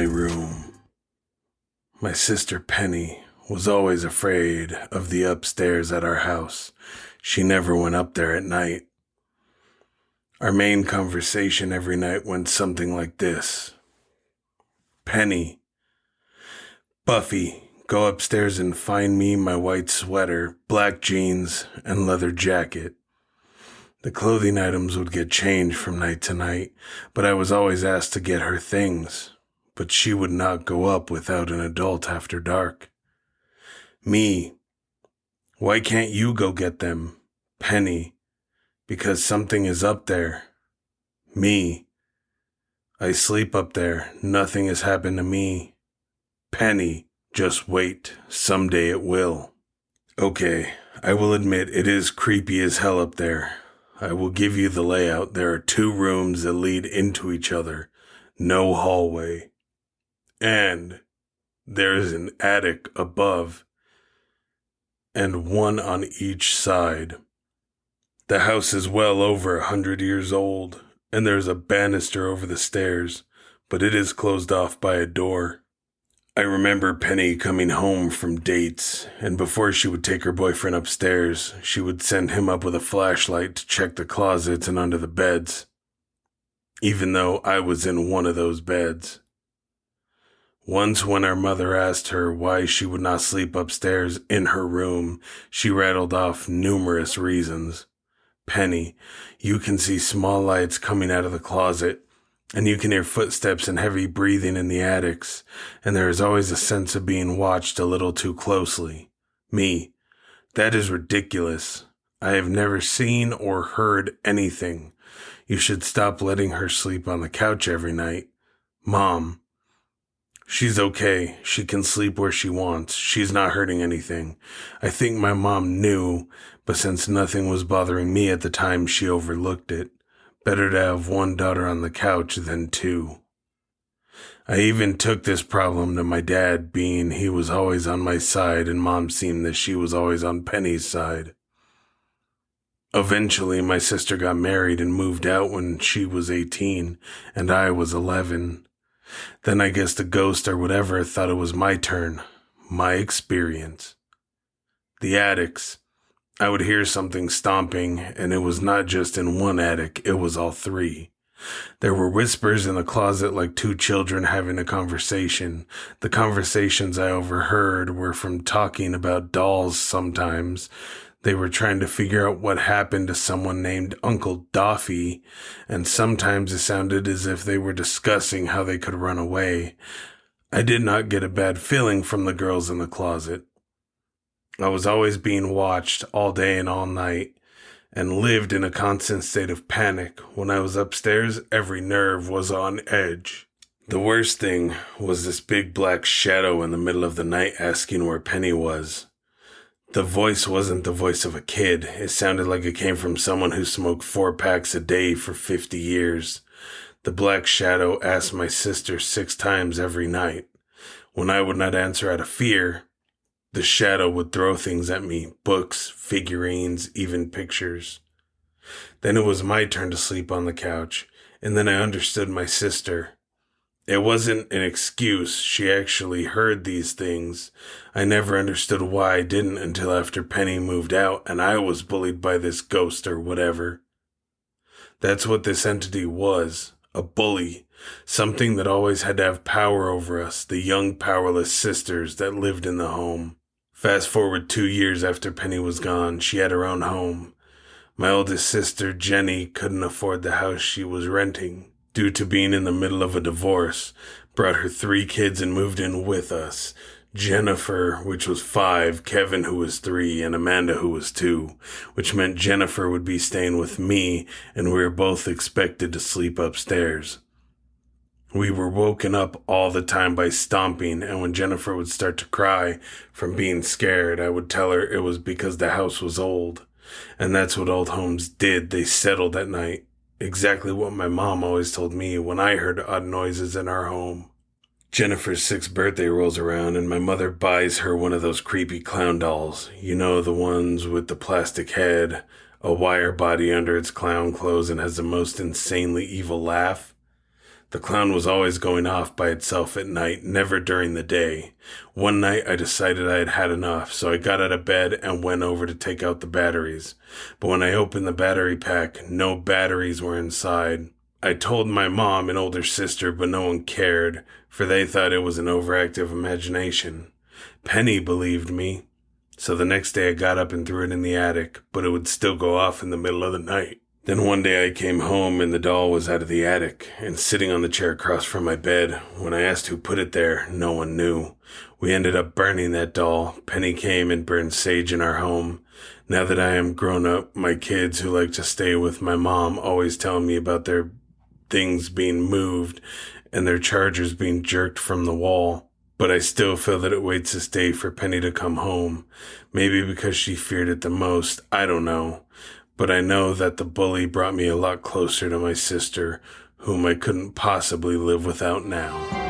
room. My sister Penny was always afraid of the upstairs at our house. She never went up there at night. Our main conversation every night went something like this. Penny, Buffy, go upstairs and find me my white sweater, black jeans, and leather jacket. The clothing items would get changed from night to night, but I was always asked to get her things. But she would not go up without an adult after dark. Me, why can't you go get them? Penny, because something is up there. Me, I sleep up there. Nothing has happened to me. Penny, just wait. Someday it will. Okay, I will admit it is creepy as hell up there. I will give you the layout. There are 2 rooms that lead into each other. No hallway. And there is an attic above and one on each side. The house is well over 100 years old, and there is a banister over the stairs, but it is closed off by a door. I remember Penny coming home from dates, and before she would take her boyfriend upstairs, she would send him up with a flashlight to check the closets and under the beds, even though I was in one of those beds. Once when our mother asked her why she would not sleep upstairs in her room, she rattled off numerous reasons. Penny, you can see small lights coming out of the closet, and you can hear footsteps and heavy breathing in the attics, and there is always a sense of being watched a little too closely. Me, that is ridiculous. I have never seen or heard anything. You should stop letting her sleep on the couch every night. Mom, she's okay. She can sleep where she wants. She's not hurting anything. I think my mom knew, but since nothing was bothering me at the time, she overlooked it. Better to have 1 daughter on the couch than 2. I even took this problem to my dad, being he was always on my side and Mom seemed that she was always on Penny's side. Eventually, my sister got married and moved out when she was 18 and I was 11. Then I guess the ghost or whatever thought it was my turn, my experience. The attics. I would hear something stomping, and it was not just in one attic, it was all 3. There were whispers in the closet like 2 children having a conversation. The conversations I overheard were from talking about dolls sometimes. They were trying to figure out what happened to someone named Uncle Doffy, and sometimes it sounded as if they were discussing how they could run away. I did not get a bad feeling from the girls in the closet. I was always being watched all day and all night, and lived in a constant state of panic. When I was upstairs, every nerve was on edge. The worst thing was this big black shadow in the middle of the night asking where Penny was. The voice wasn't the voice of a kid. It sounded like it came from someone who smoked 4 packs a day for 50 years. The black shadow asked my sister 6 times every night. When I would not answer out of fear, the shadow would throw things at me, books, figurines, even pictures. Then it was my turn to sleep on the couch, and then I understood my sister. It wasn't an excuse. She actually heard these things. I never understood why I didn't until after Penny moved out and I was bullied by this ghost or whatever. That's what this entity was, a bully, something that always had to have power over us, the young powerless sisters that lived in the home. Fast forward 2 years after Penny was gone, she had her own home. My oldest sister, Jenny, couldn't afford the house she was renting. Due to being in the middle of a divorce, brought her 3 kids and moved in with us. Jennifer, which was 5, Kevin, who was 3, and Amanda, who was 2, which meant Jennifer would be staying with me, and we were both expected to sleep upstairs. We were woken up all the time by stomping, and when Jennifer would start to cry from being scared, I would tell her it was because the house was old. And that's what old homes did. They settled at night. Exactly what my mom always told me when I heard odd noises in our home. Jennifer's 6th birthday rolls around and my mother buys her one of those creepy clown dolls. You know, the ones with the plastic head, a wire body under its clown clothes, and has the most insanely evil laugh. The clown was always going off by itself at night, never during the day. One night I decided I had had enough, so I got out of bed and went over to take out the batteries. But when I opened the battery pack, no batteries were inside. I told my mom and older sister, but no one cared, for they thought it was an overactive imagination. Penny believed me, so the next day I got up and threw it in the attic, but it would still go off in the middle of the night. Then one day I came home and the doll was out of the attic and sitting on the chair across from my bed. When I asked who put it there, no one knew. We ended up burning that doll. Penny came and burned sage in our home. Now that I am grown up, my kids who like to stay with my mom always tell me about their things being moved and their chargers being jerked from the wall. But I still feel that it waits this day for Penny to come home. Maybe because she feared it the most, I don't know. But I know that the bully brought me a lot closer to my sister, whom I couldn't possibly live without now.